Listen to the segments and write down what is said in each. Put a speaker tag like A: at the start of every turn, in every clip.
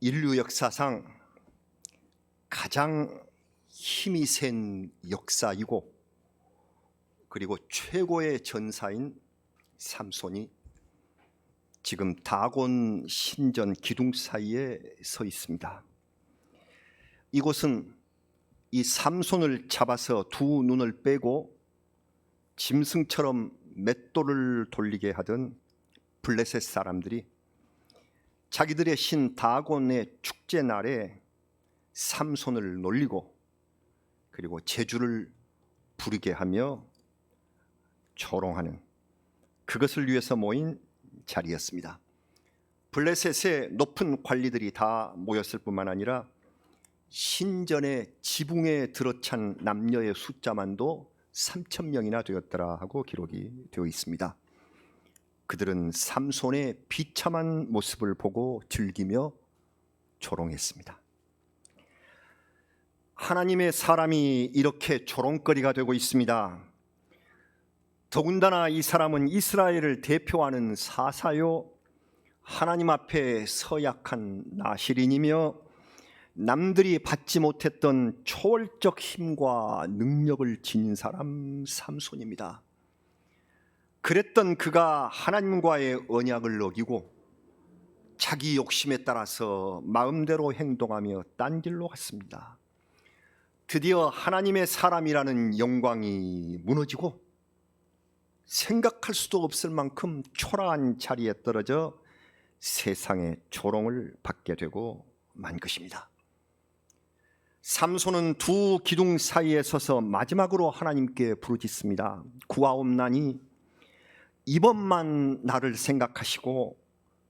A: 인류 역사상 가장 힘이 센 역사이고 그리고 최고의 전사인 삼손이 지금 다곤 신전 기둥 사이에 서 있습니다. 이곳은 이 삼손을 잡아서 두 눈을 빼고 짐승처럼 맷돌을 돌리게 하던 블레셋 사람들이 자기들의 신 다곤의 축제 날에 삼손을 놀리고 그리고 제주를 부리게 하며 조롱하는 그것을 위해서 모인 자리였습니다. 블레셋의 높은 관리들이 다 모였을 뿐만 아니라 신전의 지붕에 들어찬 남녀의 숫자만도 3,000명이나 되었더라 하고 기록이 되어 있습니다. 그들은 삼손의 비참한 모습을 보고 즐기며 조롱했습니다. 하나님의 사람이 이렇게 조롱거리가 되고 있습니다. 더군다나 이 사람은 이스라엘을 대표하는 사사요 하나님 앞에 서약한 나실인이며 남들이 받지 못했던 초월적 힘과 능력을 지닌 사람 삼손입니다. 그랬던 그가 하나님과의 언약을 어기고 자기 욕심에 따라서 마음대로 행동하며 딴 길로 갔습니다. 드디어 하나님의 사람이라는 영광이 무너지고 생각할 수도 없을 만큼 초라한 자리에 떨어져 세상의 조롱을 받게 되고 만 것입니다. 삼손은 두 기둥 사이에 서서 마지막으로 하나님께 부르짖습니다. 구하옵나니 이번만 나를 생각하시고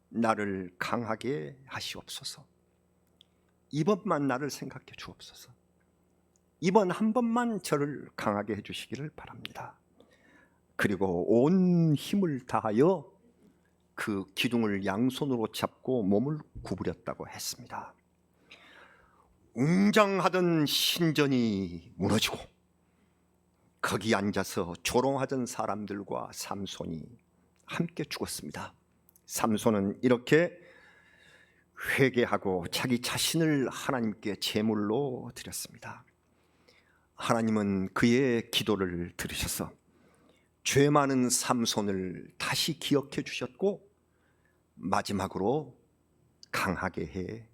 A: 나를 강하게 하시옵소서. 이번만 나를 생각해 주옵소서. 이번 한 번만 저를 강하게 해주시기를 바랍니다. 그리고 온 힘을 다하여 그 기둥을 양손으로 잡고 몸을 구부렸다고 했습니다. 웅장하던 신전이 무너지고 거기 앉아서 조롱하던 사람들과 삼손이 함께 죽었습니다. 삼손은 이렇게 회개하고 자기 자신을 하나님께 제물로 드렸습니다. 하나님은 그의 기도를 들으셔서 죄 많은 삼손을 다시 기억해 주셨고 마지막으로 강하게 해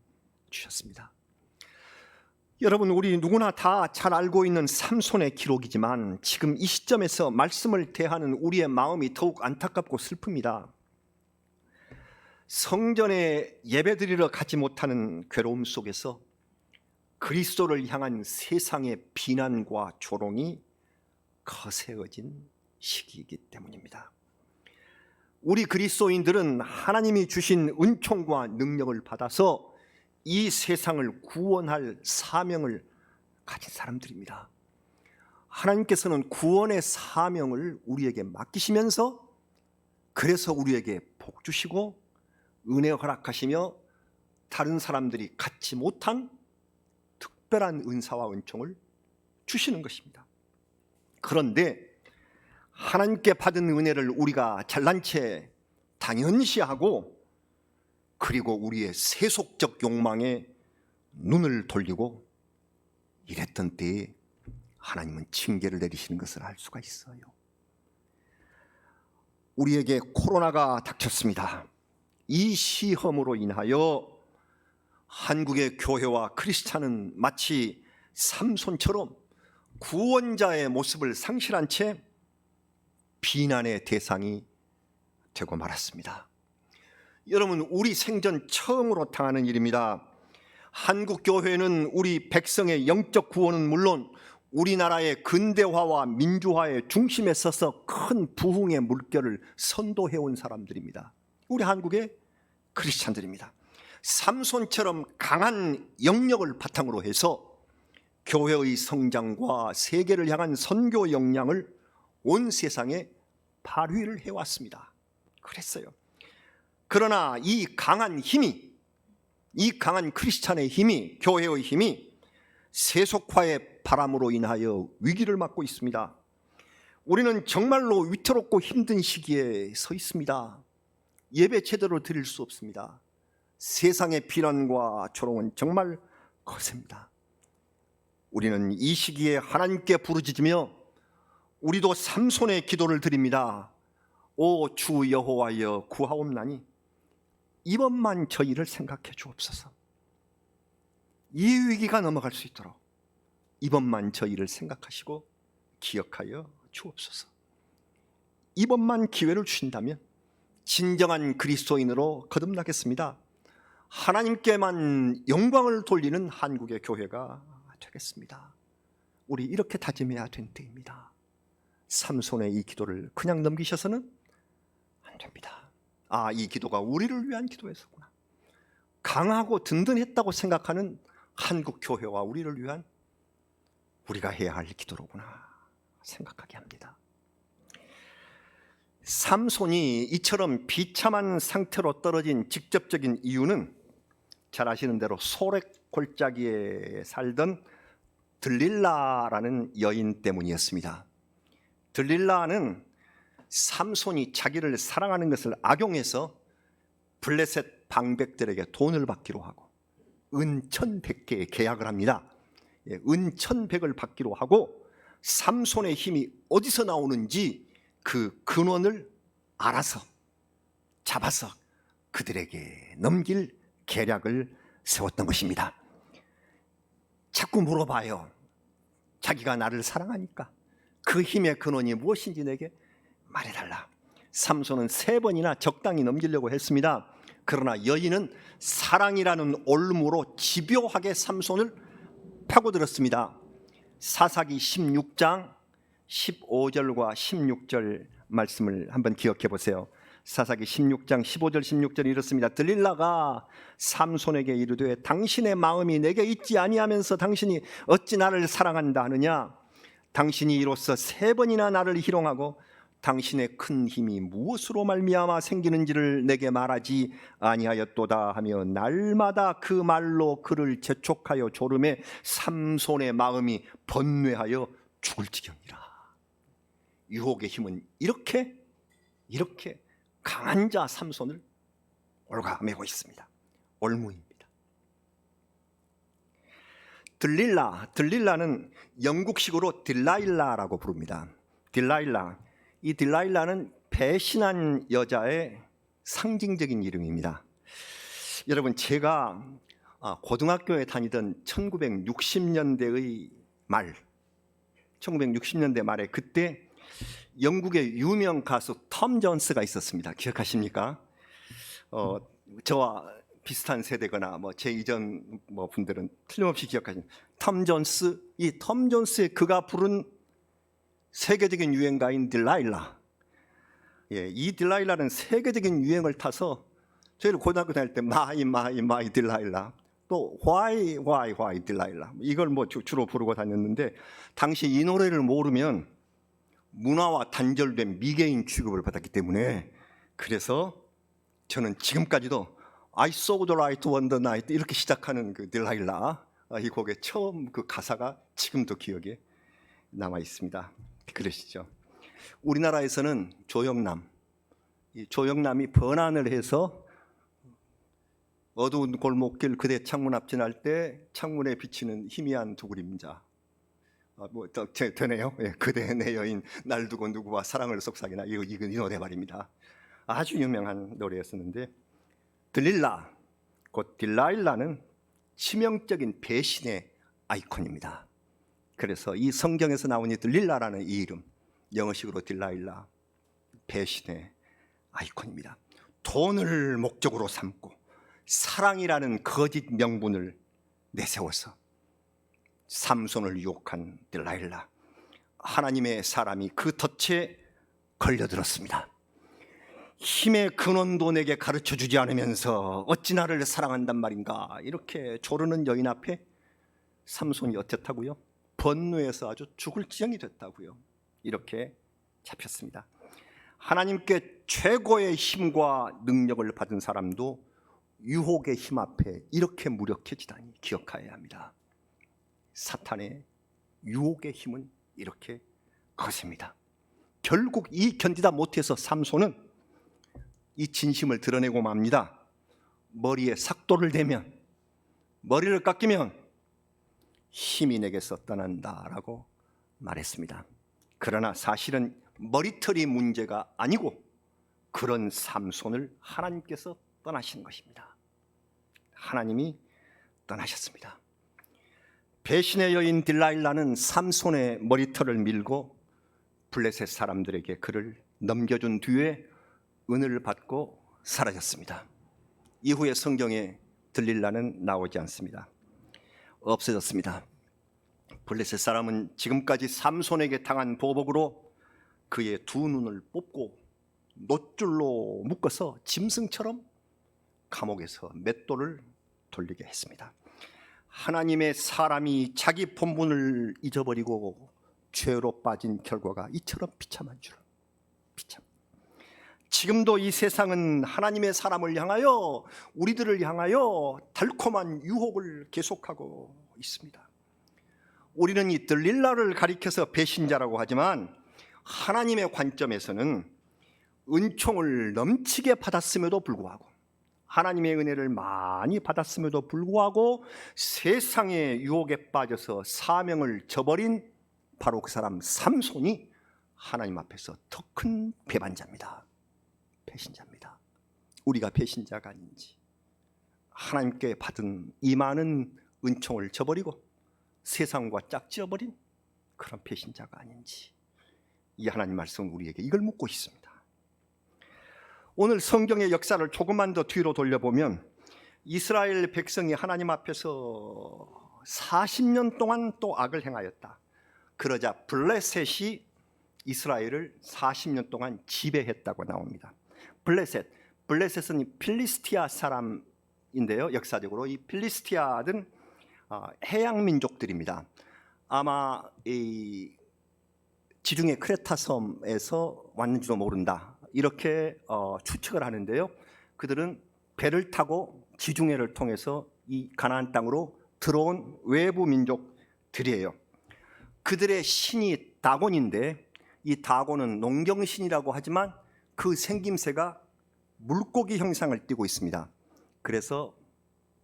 A: 주셨습니다. 여러분, 우리 누구나 다 잘 알고 있는 삼손의 기록이지만 지금 이 시점에서 말씀을 대하는 우리의 마음이 더욱 안타깝고 슬픕니다. 성전에 예배드리러 가지 못하는 괴로움 속에서 그리스도를 향한 세상의 비난과 조롱이 거세어진 시기이기 때문입니다. 우리 그리스도인들은 하나님이 주신 은총과 능력을 받아서 이 세상을 구원할 사명을 가진 사람들입니다. 하나님께서는 구원의 사명을 우리에게 맡기시면서 그래서 우리에게 복 주시고 은혜 허락하시며 다른 사람들이 갖지 못한 특별한 은사와 은총을 주시는 것입니다. 그런데 하나님께 받은 은혜를 우리가 잘난 채 당연시하고 그리고 우리의 세속적 욕망에 눈을 돌리고 이랬던 때에 하나님은 징계를 내리시는 것을 알 수가 있어요. 우리에게 코로나가 닥쳤습니다. 이 시험으로 인하여 한국의 교회와 크리스찬은 마치 삼손처럼 구원자의 모습을 상실한 채 비난의 대상이 되고 말았습니다. 여러분, 우리 생전 처음으로 당하는 일입니다. 한국 교회는 우리 백성의 영적 구원은 물론 우리나라의 근대화와 민주화의 중심에 서서 큰 부흥의 물결을 선도해온 사람들입니다. 우리 한국의 크리스찬들입니다. 삼손처럼 강한 영역을 바탕으로 해서 교회의 성장과 세계를 향한 선교 역량을 온 세상에 발휘를 해왔습니다. 그랬어요. 그러나 이 강한 힘이, 이 강한 크리스찬의 힘이, 교회의 힘이 세속화의 바람으로 인하여 위기를 맞고 있습니다. 우리는 정말로 위태롭고 힘든 시기에 서 있습니다. 예배 제대로 드릴 수 없습니다. 세상의 비난과 조롱은 정말 거셉니다. 우리는 이 시기에 하나님께 부르짖으며 우리도 삼손의 기도를 드립니다. 오 주 여호와여 구하옵나니 이번만 저희를 생각해 주옵소서. 이 위기가 넘어갈 수 있도록 이번만 저희를 생각하시고 기억하여 주옵소서. 이번만 기회를 주신다면 진정한 그리스도인으로 거듭나겠습니다. 하나님께만 영광을 돌리는 한국의 교회가 되겠습니다. 우리 이렇게 다짐해야 된 때입니다. 삼손의 이 기도를 그냥 넘기셔서는 안 됩니다. 아, 이 기도가 우리를 위한 기도였었구나. 강하고 든든했다고 생각하는 한국 교회와 우리를 위한 우리가 해야 할 기도로구나 생각하게 합니다. 삼손이 이처럼 비참한 상태로 떨어진 직접적인 이유는 잘 아시는 대로 소렉 골짜기에 살던 들릴라라는 여인 때문이었습니다. 들릴라는 삼손이 자기를 사랑하는 것을 악용해서 블레셋 방백들에게 돈을 받기로 하고 은 1,100개의 계약을 합니다. 은 1,100을 받기로 하고 삼손의 힘이 어디서 나오는지 그 근원을 알아서 잡아서 그들에게 넘길 계략을 세웠던 것입니다. 자꾸 물어봐요. 자기가 나를 사랑하니까 그 힘의 근원이 무엇인지 내게 말해달라. 삼손은 3번이나 적당히 넘기려고 했습니다. 그러나 여인은 사랑이라는 올무로 집요하게 삼손을 파고들었습니다. 사사기 16장 15절과 16절 말씀을 한번 기억해 보세요. 사사기 16장 15절 16절이 이렇습니다. 들릴라가 삼손에게 이르되 당신의 마음이 내게 있지 아니하면서 당신이 어찌 나를 사랑한다 하느냐. 당신이 이로써 3번이나 나를 희롱하고 당신의 큰 힘이 무엇으로 말미암아 생기는지를 내게 말하지 아니하였도다 하며 날마다 그 말로 그를 재촉하여 조름에 삼손의 마음이 번뇌하여 죽을 지경이라. 유혹의 힘은 이렇게 강한 자 삼손을 올가매고 있습니다. 올무입니다. 들릴라는 영국식으로 딜라일라라고 부릅니다. 이 딜라일라는 배신한 여자의 상징적인 이름입니다. 여러분, 제가 고등학교에 다니던 1960년대의 말, 1960년대 말에 그때 영국의 유명 가수 톰 존스가 있었습니다. 기억하십니까? 저와 비슷한 세대거나 제 이전 분들은 틀림없이 기억하십니다. 톰 존스, 이 톰 존스의 그가 부른 세계적인 유행가인 딜라일라. 이 딜라일라는 세계적인 유행을 타서 저희를 고등학교 다닐 때 마이 딜라일라, 또 why 딜라일라, 이걸 주로 부르고 다녔는데 당시 이 노래를 모르면 문화와 단절된 미개인 취급을 받았기 때문에, 그래서 저는 지금까지도 I saw the light one the night 이렇게 시작하는 그 딜라일라, 이 곡의 처음 그 가사가 지금도 기억에 남아 있습니다. 그러시죠? 우리나라에서는 조영남이 번안을 해서 어두운 골목길 그대 창문 앞 지날 때 창문에 비치는 희미한 두 그림자, 되네요. 그대 내 여인 날 두고 누구와 사랑을 속삭이나, 이 노래 말입니다. 아주 유명한 노래였었는데, 들릴라, 곧 딜라일라는 치명적인 배신의 아이콘입니다. 그래서 이 성경에서 나온 이 들릴라라는 이 이름, 영어식으로 딜라일라, 배신의 아이콘입니다. 돈을 목적으로 삼고 사랑이라는 거짓 명분을 내세워서 삼손을 유혹한 딜라일라, 하나님의 사람이 그 덫에 걸려들었습니다. 힘의 근원도 내게 가르쳐주지 않으면서 어찌 나를 사랑한단 말인가, 이렇게 조르는 여인 앞에 삼손이 어땠다고요? 번뇌에서 아주 죽을 지경이 됐다고요. 이렇게 잡혔습니다. 하나님께 최고의 힘과 능력을 받은 사람도 유혹의 힘 앞에 이렇게 무력해지다니 기억해야 합니다. 사탄의 유혹의 힘은 이렇게 거셉니다. 결국 이 견디다 못해서 삼손은 이 진심을 드러내고 맙니다. 머리에 삭도를 대면, 머리를 깎이면 힘이 내게서 떠난다라고 말했습니다. 그러나 사실은 머리털이 문제가 아니고 그런 삼손을 하나님께서 떠나신 것입니다. 하나님이 떠나셨습니다. 배신의 여인 딜라일라는 삼손의 머리털을 밀고 블레셋 사람들에게 그를 넘겨준 뒤에 은혜를 받고 사라졌습니다. 이후에 성경에 들릴라는 나오지 않습니다. 없어졌습니다. 블레셋 사람은 지금까지 삼손에게 당한 보복으로 그의 두 눈을 뽑고 놋줄로 묶어서 짐승처럼 감옥에서 맷돌을 돌리게 했습니다. 하나님의 사람이 자기 본분을 잊어버리고 죄로 빠진 결과가 이처럼 비참한 줄. 지금도 이 세상은 하나님의 사람을 향하여, 우리들을 향하여 달콤한 유혹을 계속하고 있습니다. 우리는 이 들릴라를 가리켜서 배신자라고 하지만 하나님의 관점에서는 은총을 넘치게 받았음에도 불구하고, 하나님의 은혜를 많이 받았음에도 불구하고 세상의 유혹에 빠져서 사명을 저버린 바로 그 사람 삼손이 하나님 앞에서 더 큰 배반자입니다. 배신자입니다. 우리가 배신자가 아닌지, 하나님께 받은 이 많은 은총을 저버리고 세상과 짝지어버린 그런 배신자가 아닌지, 이 하나님 말씀은 우리에게 이걸 묻고 있습니다. 오늘 성경의 역사를 조금만 더 뒤로 돌려보면 이스라엘 백성이 하나님 앞에서 40년 동안 또 악을 행하였다. 그러자 블레셋이 이스라엘을 40년 동안 지배했다고 나옵니다. 블레셋은 필리스티아 사람인데요. 역사적으로 이 필리스티아는 해양 민족들입니다. 아마 이 지중해 크레타 섬에서 왔는지도 모른다, 이렇게 추측을 하는데요. 그들은 배를 타고 지중해를 통해서 이 가나안 땅으로 들어온 외부 민족들이에요. 그들의 신이 다곤인데, 이 다곤은 농경신이라고 하지만 그 생김새가 물고기 형상을 띠고 있습니다. 그래서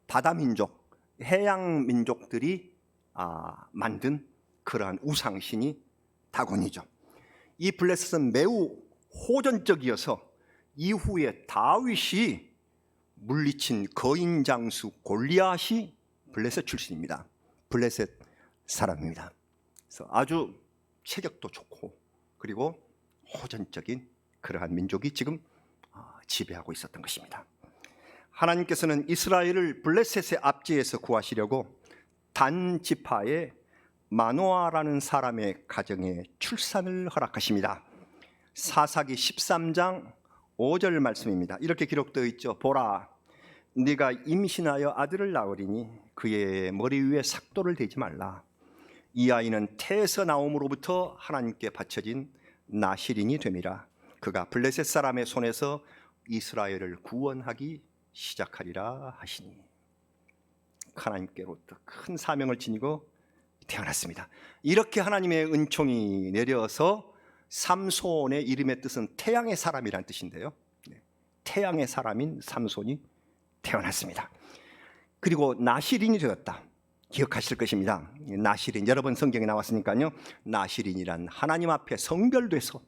A: 바다민족, 해양 민족들이 만든 그러한 우상신이 다곤이죠. 이 블레셋은 매우 호전적이어서 이후에 다윗이 물리친 거인 장수 골리앗이 블레셋 출신입니다. 블레셋 사람입니다. 그래서 아주 체격도 좋고 그리고 호전적인 그러한 민족이 지금 지배하고 있었던 것입니다. 하나님께서는 이스라엘을 블레셋의 압제에서 구하시려고 단 지파의 마노아라는 사람의 가정에 출산을 허락하십니다. 사사기 13장 5절 말씀입니다. 이렇게 기록되어 있죠. 보라, 네가 임신하여 아들을 낳으리니 그의 머리 위에 삭도를 대지 말라. 이 아이는 태에서 나옴으로부터 하나님께 바쳐진 나실인이 됨이라. 그가 블레셋 사람의 손에서 이스라엘을 구원하기 시작하리라 하시니. 하나님께로부터 큰 사명을 지니고 태어났습니다. 이렇게 하나님의 은총이 내려서 삼손의 이름의 뜻은 태양의 사람이라는 뜻인데요, 태양의 사람인 삼손이 태어났습니다. 그리고 나실인이 되었다. 기억하실 것입니다. 나실인, 여러 번 성경에 나왔으니까요. 나실인이란 하나님 앞에 성별돼서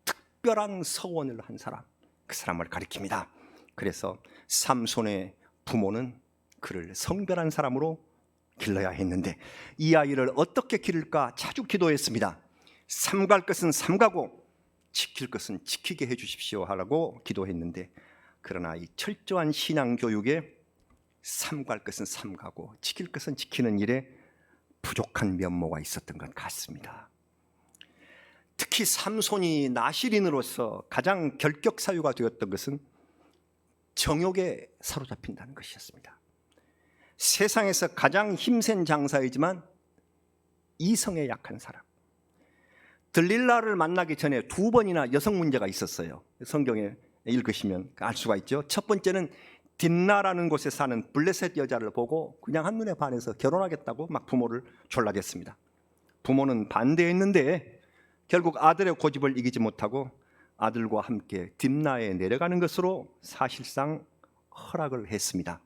A: 특별한 서원을 한 사람, 그 사람을 가리킵니다. 그래서 삼손의 부모는 그를 성별한 사람으로 길러야 했는데 이 아이를 어떻게 기를까 자주 기도했습니다. 삼갈 것은 삼가고 지킬 것은 지키게 해주십시오 하라고 기도했는데, 그러나 이 철저한 신앙 교육에 삼갈 것은 삼가고 지킬 것은 지키는 일에 부족한 면모가 있었던 것 같습니다. 특히 삼손이 나실인으로서 가장 결격사유가 되었던 것은 정욕에 사로잡힌다는 것이었습니다. 세상에서 가장 힘센 장사이지만 이성에 약한 사람. 들릴라를 만나기 전에 2번이나 여성 문제가 있었어요. 성경에 읽으시면 알 수가 있죠. 첫 번째는 딥나라는 곳에 사는 블레셋 여자를 보고 그냥 한눈에 반해서 결혼하겠다고 막 부모를 졸라댔습니다. 부모는 반대했는데 결국 아들의 고집을 이기지 못하고 아들과 함께 딥나에 내려가는 것으로 사실상 허락을 했습니다.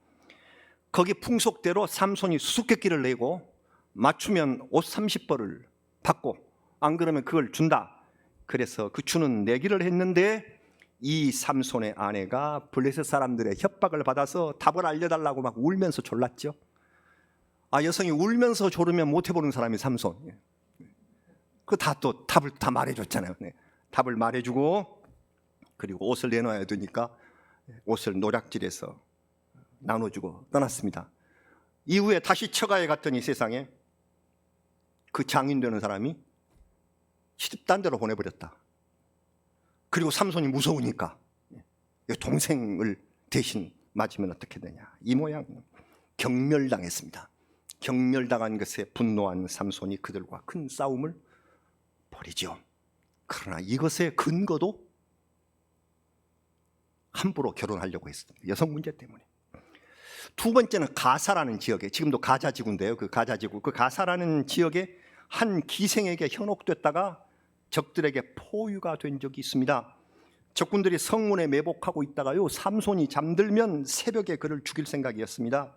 A: 거기 풍속대로 삼손이 수수께끼를 내고 맞추면 옷 30벌을 받고 안 그러면 그걸 준다. 그래서 그 주는 내기를 했는데 이 삼손의 아내가 블레셋 사람들의 협박을 받아서 답을 알려달라고 막 울면서 졸랐죠. 여성이 울면서 졸으면 못 해보는 사람이 삼손. 또 답을 다 말해줬잖아요. 답을 말해주고 그리고 옷을 내놔야 되니까 옷을 노략질해서 나눠주고 떠났습니다. 이후에 다시 처가에 갔더니 세상에 그 장인 되는 사람이 시집 딴 데로 보내버렸다. 그리고 삼손이 무서우니까 동생을 대신 맞으면 어떻게 되냐, 이 모양. 경멸당했습니다. 경멸당한 것에 분노한 삼손이 그들과 큰 싸움을 벌이죠. 그러나 이것의 근거도 함부로 결혼하려고 했습니다. 여성 문제 때문에. 두 번째는 가사라는 지역에, 지금도 가자지구인데요. 그 가자지구, 그 가사라는 지역에 한 기생에게 현혹됐다가 적들에게 포위가 된 적이 있습니다. 적군들이 성문에 매복하고 있다가요, 삼손이 잠들면 새벽에 그를 죽일 생각이었습니다.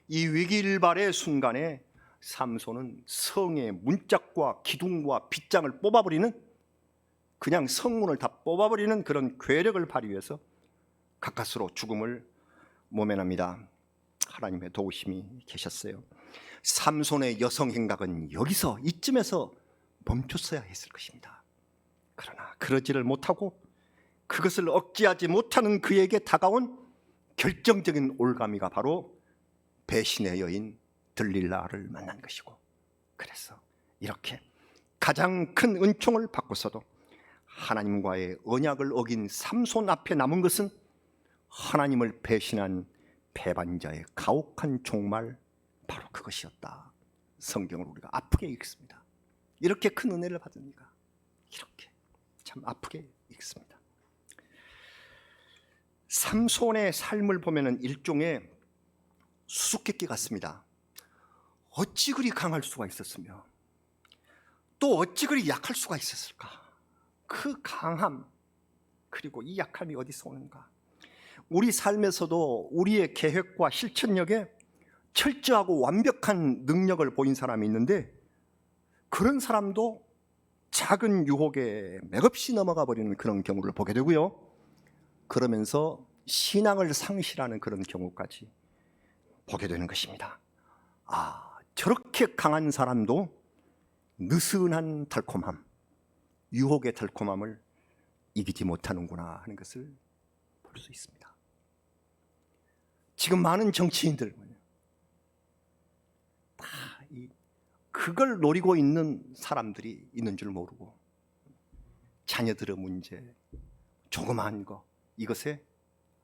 A: 이 위기일발의 순간에 삼손은 성의 문짝과 기둥과 빗장을 뽑아버리는, 그냥 성문을 다 뽑아버리는 그런 괴력을 발휘해서 가까스로 죽음을 모면합니다. 하나님의 도우심이 계셨어요. 삼손의 여성 행각은 여기서, 이쯤에서 멈췄어야 했을 것입니다. 그러나 그러지를 못하고 그것을 억제하지 못하는 그에게 다가온 결정적인 올가미가 바로 배신의 여인 들릴라를 만난 것이고, 그래서 이렇게 가장 큰 은총을 받고서도 하나님과의 언약을 어긴 삼손 앞에 남은 것은 하나님을 배신한 배반자의 가혹한 종말, 바로 그것이었다. 성경을 우리가 아프게 읽습니다. 이렇게 큰 은혜를 받으니까 이렇게 참 아프게 읽습니다. 삼손의 삶을 보면은 일종의 수수께끼 같습니다. 어찌 그리 강할 수가 있었으며 또 어찌 그리 약할 수가 있었을까? 그 강함 그리고 이 약함이 어디서 오는가? 우리 삶에서도 우리의 계획과 실천력에 철저하고 완벽한 능력을 보인 사람이 있는데, 그런 사람도 작은 유혹에 맥없이 넘어가 버리는 그런 경우를 보게 되고요, 그러면서 신앙을 상실하는 그런 경우까지 보게 되는 것입니다. 저렇게 강한 사람도 느슨한 달콤함, 유혹의 달콤함을 이기지 못하는구나 하는 것을 볼 수 있습니다. 지금 많은 정치인들 다 그걸 노리고 있는 사람들이 있는 줄 모르고, 자녀들의 문제, 조그마한 거, 이것에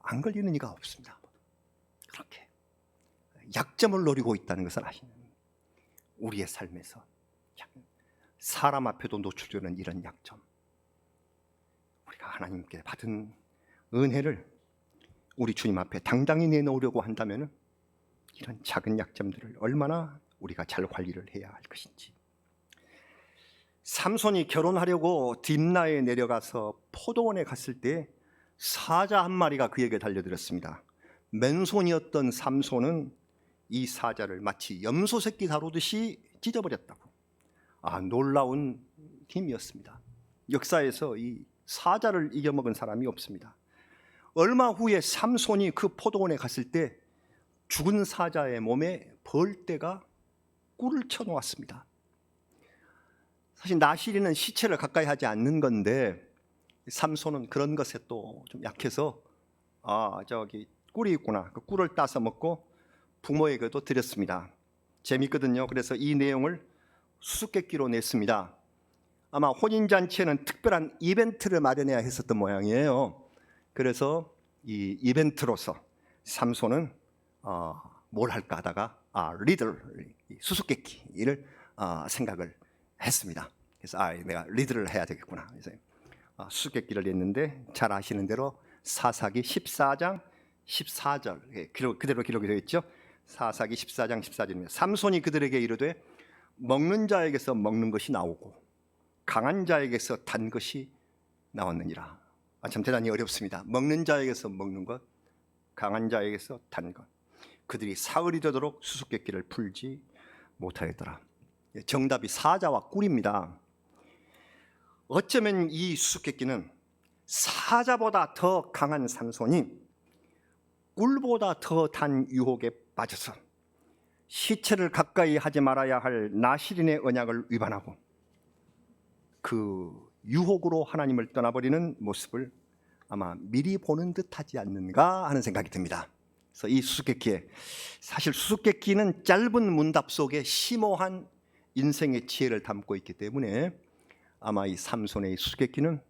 A: 안 걸리는 이가 없습니다. 그렇게 약점을 노리고 있다는 것을 아시는, 우리의 삶에서 사람 앞에도 노출되는 이런 약점, 우리가 하나님께 받은 은혜를 우리 주님 앞에 당당히 내놓으려고 한다면 이런 작은 약점들을 얼마나 우리가 잘 관리를 해야 할 것인지. 삼손이 결혼하려고 딥나에 내려가서 포도원에 갔을 때 사자 한 마리가 그에게 달려들었습니다. 맨손이었던 삼손은 이 사자를 마치 염소 새끼 다루듯이 찢어버렸다고. 놀라운 힘이었습니다. 역사에서 이 사자를 이겨먹은 사람이 없습니다. 얼마 후에 삼손이 그 포도원에 갔을 때 죽은 사자의 몸에 벌떼가 꿀을 쳐놓았습니다. 사실 나시리는 시체를 가까이 하지 않는 건데, 삼손은 그런 것에 또 좀 약해서 저기 꿀이 있구나, 그 꿀을 따서 먹고 부모에게도 드렸습니다. 재밌거든요. 그래서 이 내용을 수수께끼로 냈습니다. 아마 혼인잔치에는 특별한 이벤트를 마련해야 했었던 모양이에요. 그래서 이 이벤트로서 삼손은 뭘 할까 하다가 리들, 수수께끼를 생각을 했습니다. 그래서 내가 리드를 해야 되겠구나. 그래서 수수께끼를 냈는데, 잘 아시는 대로 사사기 14장 14절 그대로 기록이 되어 있죠. 사사기 14장 14절입니다. 삼손이 그들에게 이르되 먹는 자에게서 먹는 것이 나오고 강한 자에게서 단 것이 나왔느니라. 참 대단히 어렵습니다. 먹는 자에게서 먹는 것, 강한 자에게서 단 것, 그들이 사흘이 되도록 수수께끼를 풀지 못하였더라. 정답이 사자와 꿀입니다. 어쩌면 이 수수께끼는 사자보다 더 강한 삼손이 꿀보다 더 단 유혹에 빠져서 시체를 가까이 하지 말아야 할 나실인의 언약을 위반하고 그 유혹으로 하나님을 떠나버리는 모습을 아마 미리 보는 듯하지 않는가 하는 생각이 듭니다. 그래서 이 수수께끼에, 사실 수수께끼는 짧은 문답 속에 심오한 인생의 지혜를 담고 있기 때문에 아마 이 삼손의 수수께끼는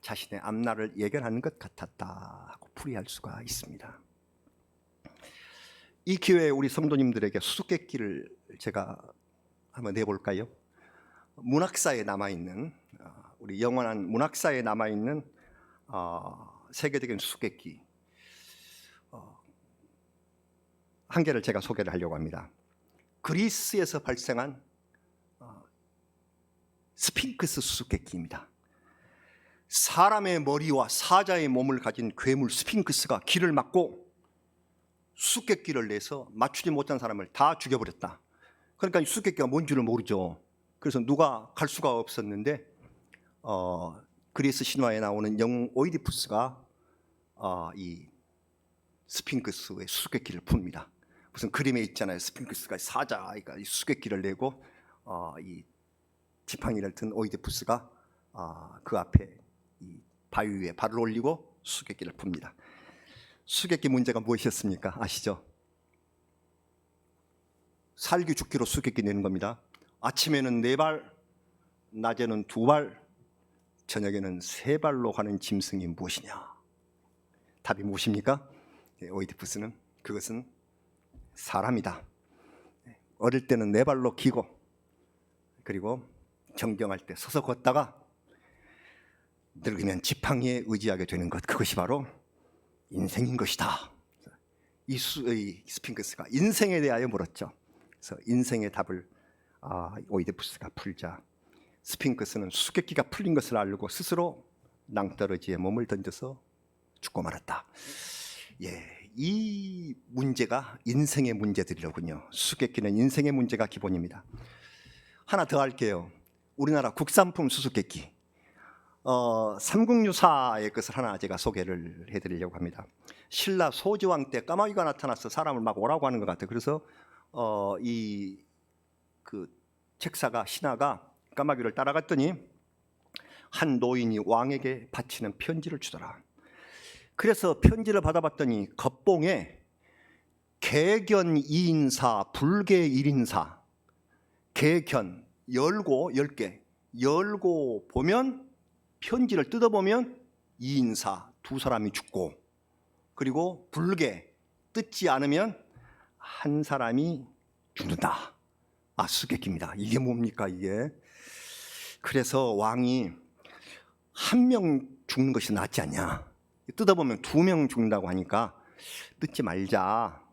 A: 자신의 앞날을 예견하는 것 같았다 하고 풀이할 수가 있습니다. 이 기회에 우리 성도님들에게 수수께끼를 제가 한번 내볼까요? 문학사에 남아있는, 우리 영원한 문학사에 남아있는 세계적인 수수께끼 한 개를 제가 소개를 하려고 합니다. 그리스에서 발생한 스핑크스 수수께끼입니다. 사람의 머리와 사자의 몸을 가진 괴물 스핑크스가 길을 막고 수수께끼를 내서 맞추지 못한 사람을 다 죽여버렸다. 그러니까 이 수수께끼가 뭔지를 모르죠. 그래서 누가 갈 수가 없었는데 그리스 신화에 나오는 영웅 오이디푸스가 이 스핑크스의 수수께끼를 풉니다. 무슨 그림에 있잖아요. 스핑크스가 사자가 이 수수께끼를 내고 이 지팡이를 든 오이디푸스가 그 앞에 이 바위 위에 발을 올리고 수수께끼를 풉니다. 수수께끼 문제가 무엇이었습니까? 아시죠? 살기 죽기로 수수께끼 내는 겁니다. 아침에는 4발, 낮에는 2발, 저녁에는 3발로 가는 짐승이 무엇이냐? 답이 무엇입니까? 오이디푸스는 그것은 사람이다. 어릴 때는 4발로 기고 그리고 정경할 때 서서 걷다가 늙으면 지팡이에 의지하게 되는 것, 그것이 바로 인생인 것이다. 이 스핑크스가 인생에 대하여 물었죠. 그래서 인생의 답을 오이디푸스가 풀자 스핑크스는 수수께끼가 풀린 것을 알고 스스로 낭떠러지에 몸을 던져서 죽고 말았다. 이 문제가 인생의 문제들이로군요. 수수께끼는 인생의 문제가 기본입니다. 하나 더 할게요. 우리나라 국산품 수수께끼. 삼국유사의 것을 하나 제가 소개를 해드리려고 합니다. 신라 소지왕 때 까마귀가 나타나서 사람을 막 오라고 하는 것 같아요. 그래서 그 책사가 신하가 까마귀를 따라갔더니 한 노인이 왕에게 바치는 편지를 주더라. 그래서 편지를 받아봤더니 겉봉에 개견 2인사 불개 1인사, 개견 열고 10개 열고 보면 편지를 뜯어보면 2인사 2사람이 죽고, 그리고 불개 뜯지 않으면 1사람이 죽는다. 수수께끼입니다. 이게 뭡니까 이게? 그래서 왕이 1명 죽는 것이 낫지 않냐, 뜯어보면 2명 죽는다고 하니까 뜯지 말자,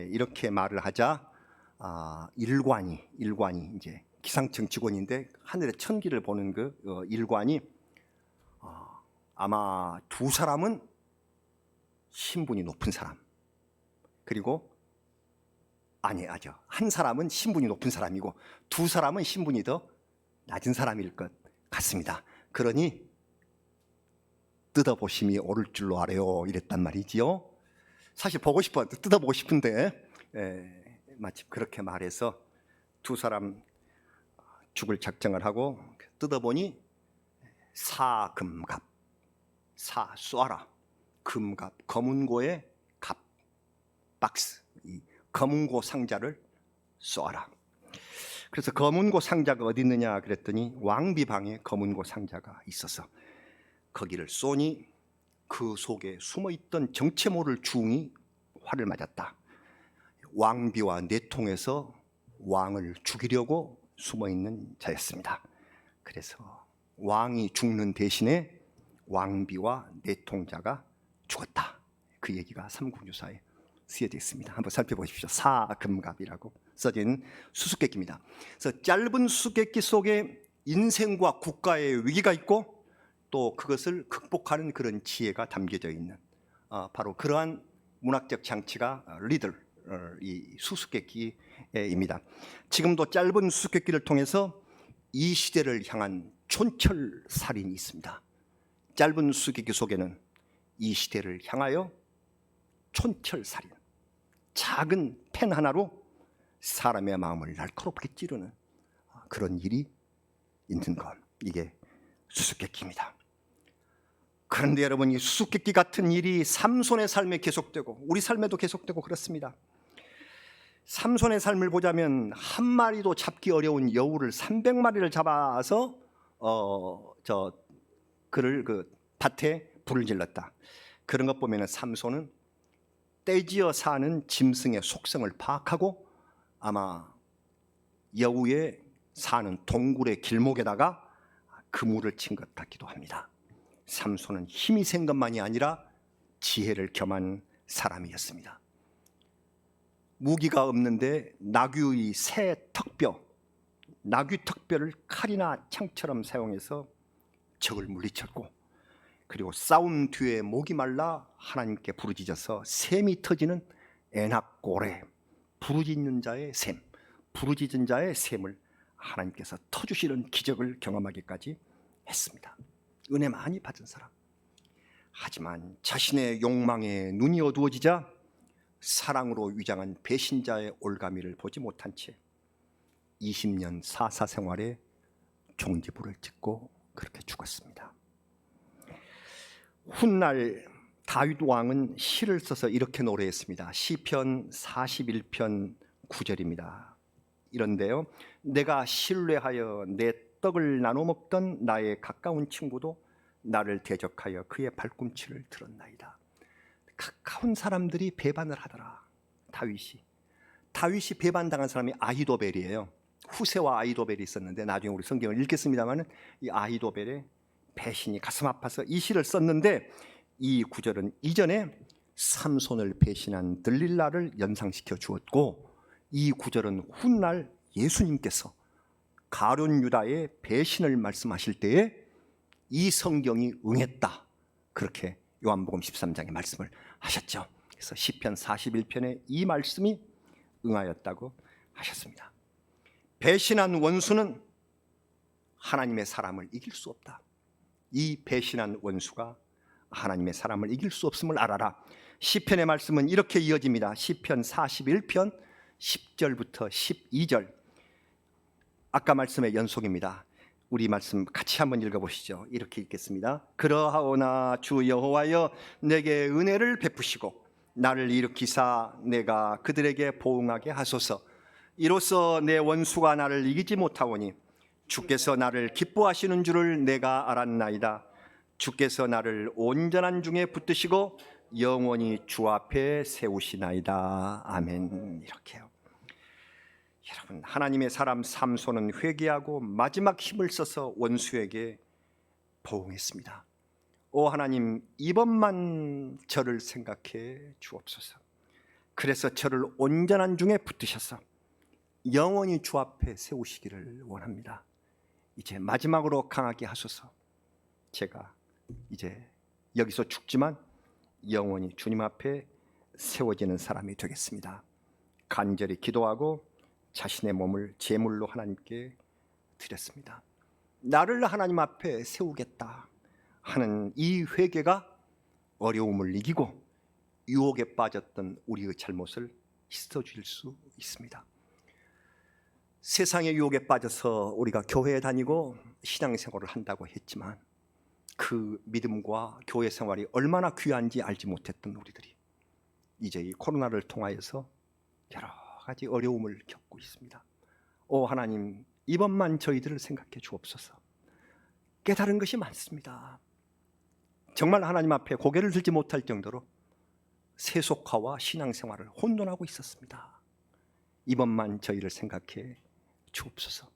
A: 이렇게 말을 하자 일관이 이제 기상청 직원인데 하늘의 천기를 보는 그 일관이 아마 2사람은 신분이 높은 사람, 그리고 1사람은 신분이 높은 사람이고 2사람은 신분이 더 낮은 사람일 것 같습니다. 그러니 뜯어보심이 옳을 줄로 알아요, 이랬단 말이지요. 사실 보고 싶었는데, 뜯어보고 싶은데 마침 그렇게 말해서 2사람 죽을 작정을 하고 뜯어보니 사금갑, 사 쏘아라, 금갑, 검은고의 갑, 박스, 이 검은고 상자를 쏘아라. 그래서 검은고 상자가 어디 있느냐 그랬더니 왕비방에 검은고 상자가 있어서 거기를 쏘니 그 속에 숨어있던 정체 모를 중이 활을 맞았다. 왕비와 내통해서 왕을 죽이려고 숨어있는 자였습니다. 그래서 왕이 죽는 대신에 왕비와 내통자가 죽었다. 그 얘기가 삼국유사에 쓰여져 있습니다. 한번 살펴보십시오. 사금갑이라고 써진 수수께끼입니다. 그래서 짧은 수수께끼 속에 인생과 국가의 위기가 있고 또 그것을 극복하는 그런 지혜가 담겨져 있는 바로 그러한 문학적 장치가 리들, 이 수수께끼입니다. 지금도 짧은 수수께끼를 통해서 이 시대를 향한 촌철살인이 있습니다. 짧은 수수께끼 속에는 이 시대를 향하여 촌철살인, 작은 펜 하나로 사람의 마음을 날카롭게 찌르는 그런 일이 있는 것, 이게 수수께끼입니다. 그런데 여러분, 이 수수께끼 같은 일이 삼손의 삶에 계속되고 우리 삶에도 계속되고 그렇습니다. 삼손의 삶을 보자면 한 마리도 잡기 어려운 여우를 300마리를 잡아서 그를 그 밭에 불을 질렀다. 그런 것 보면 삼손은 떼지어 사는 짐승의 속성을 파악하고 아마 여우의 사는 동굴의 길목에다가 그물을 친 것 같기도 합니다. 삼손은 힘이 센 것만이 아니라 지혜를 겸한 사람이었습니다. 무기가 없는데 나귀의 새 턱뼈, 나귀 턱뼈를 칼이나 창처럼 사용해서 적을 물리쳤고, 그리고 싸움 뒤에 목이 말라 하나님께 부르짖어서 샘이 터지는 에낙고레, 부르짖는 자의 샘, 부르짖은 자의 샘을 하나님께서 터주시는 기적을 경험하기까지 했습니다. 은혜 많이 받은 사람. 하지만 자신의 욕망에 눈이 어두워지자 사랑으로 위장한 배신자의 올가미를 보지 못한 채 20년 사사 생활에 종지부를 찍고 그렇게 죽었습니다. 훗날 다윗 왕은 시를 써서 이렇게 노래했습니다. 시편 41편 9절입니다. 이런데요, 내가 신뢰하여 내 떡을 나눠 먹던 나의 가까운 친구도 나를 대적하여 그의 발꿈치를 들었나이다. 가까운 사람들이 배반을 하더라. 다윗이 배반당한 사람이 아히도벨이에요. 후세와 아히도벨이 있었는데 나중에 우리 성경을 읽겠습니다만 이 아히도벨의 배신이 가슴 아파서 이 시를 썼는데, 이 구절은 이전에 삼손을 배신한 들릴라를 연상시켜 주었고, 이 구절은 훗날 예수님께서 가룟 유다의 배신을 말씀하실 때에 이 성경이 응했다, 그렇게 요한복음 13장에 말씀을 하셨죠. 그래서 시편 41편에 이 말씀이 응하였다고 하셨습니다. 배신한 원수는 하나님의 사람을 이길 수 없다. 이 배신한 원수가 하나님의 사람을 이길 수 없음을 알아라. 시편의 말씀은 이렇게 이어집니다. 시편 41편 10절부터 12절. 아까 말씀의 연속입니다. 우리 말씀 같이 한번 읽어보시죠. 이렇게 읽겠습니다. 그러하오나 주 여호와여 내게 은혜를 베푸시고 나를 일으키사 내가 그들에게 보응하게 하소서. 이로써 내 원수가 나를 이기지 못하오니 주께서 나를 기뻐하시는 줄을 내가 알았나이다. 주께서 나를 온전한 중에 붙드시고 영원히 주 앞에 세우시나이다. 아멘. 이렇게요. 여러분, 하나님의 사람 삼손은 회개하고 마지막 힘을 써서 원수에게 보응했습니다. 오 하나님, 이번만 저를 생각해 주옵소서. 그래서 저를 온전한 중에 붙드셔서 영원히 주 앞에 세우시기를 원합니다. 이제 마지막으로 강하게 하소서. 제가 이제 여기서 죽지만 영원히 주님 앞에 세워지는 사람이 되겠습니다. 간절히 기도하고 자신의 몸을 제물로 하나님께 드렸습니다. 나를 하나님 앞에 세우겠다 하는 이 회개가 어려움을 이기고 유혹에 빠졌던 우리의 잘못을 씻어줄 수 있습니다. 세상의 유혹에 빠져서 우리가 교회에 다니고 신앙생활을 한다고 했지만 그 믿음과 교회 생활이 얼마나 귀한지 알지 못했던 우리들이 이제 이 코로나를 통하여서 여러 가지 어려움을 겪고 있습니다. 오 하나님, 이번만 저희들을 생각해 주옵소서. 깨달은 것이 많습니다. 정말 하나님 앞에 고개를 들지 못할 정도로 세속화와 신앙생활을 혼돈하고 있었습니다. 이번만 저희를 생각해 주옵소서.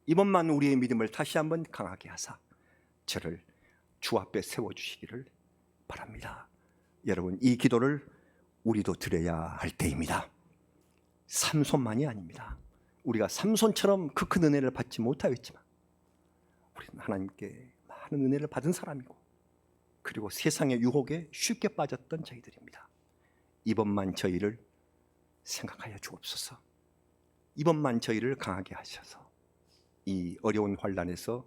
A: 이번만 우리의 믿음을 다시 한번 강하게 하사 저를 주 앞에 세워주시기를 바랍니다. 여러분, 이 기도를 우리도 드려야 할 때입니다. 삼손만이 아닙니다. 우리가 삼손처럼 그 큰 은혜를 받지 못하였지만 우리는 하나님께 많은 은혜를 받은 사람이고, 그리고 세상의 유혹에 쉽게 빠졌던 저희들입니다. 이번만 저희를 생각하여 주옵소서. 이번만 저희를 강하게 하셔서 이 어려운 환난에서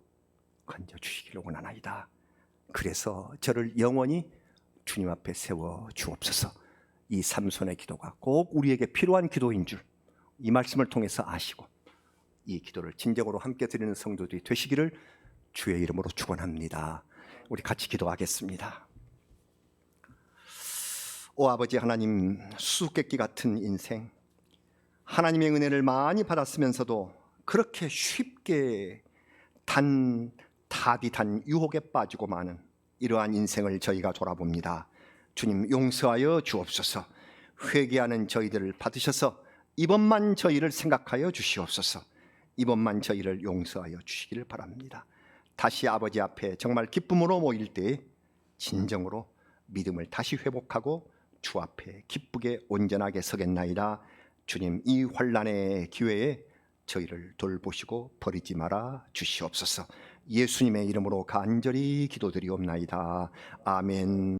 A: 건져 주시기를 원하나이다. 그래서 저를 영원히 주님 앞에 세워 주옵소서. 이 삼손의 기도가 꼭 우리에게 필요한 기도인 줄 이 말씀을 통해서 아시고 이 기도를 진정으로 함께 드리는 성도들이 되시기를 주의 이름으로 축원합니다. 우리 같이 기도하겠습니다. 오 아버지 하나님, 수수께끼 같은 인생, 하나님의 은혜를 많이 받았으면서도 그렇게 쉽게 답이 단 유혹에 빠지고 마는 이러한 인생을 저희가 돌아봅니다. 주님 용서하여 주옵소서. 회개하는 저희들을 받으셔서 이번만 저희를 생각하여 주시옵소서. 이번만 저희를 용서하여 주시기를 바랍니다. 다시 아버지 앞에 정말 기쁨으로 모일 때 진정으로 믿음을 다시 회복하고 주 앞에 기쁘게 온전하게 서겠나이다. 주님, 이 환난의 기회에 저희를 돌보시고 버리지 말아 주시옵소서. 예수님의 이름으로 간절히 기도드리옵나이다. 아멘.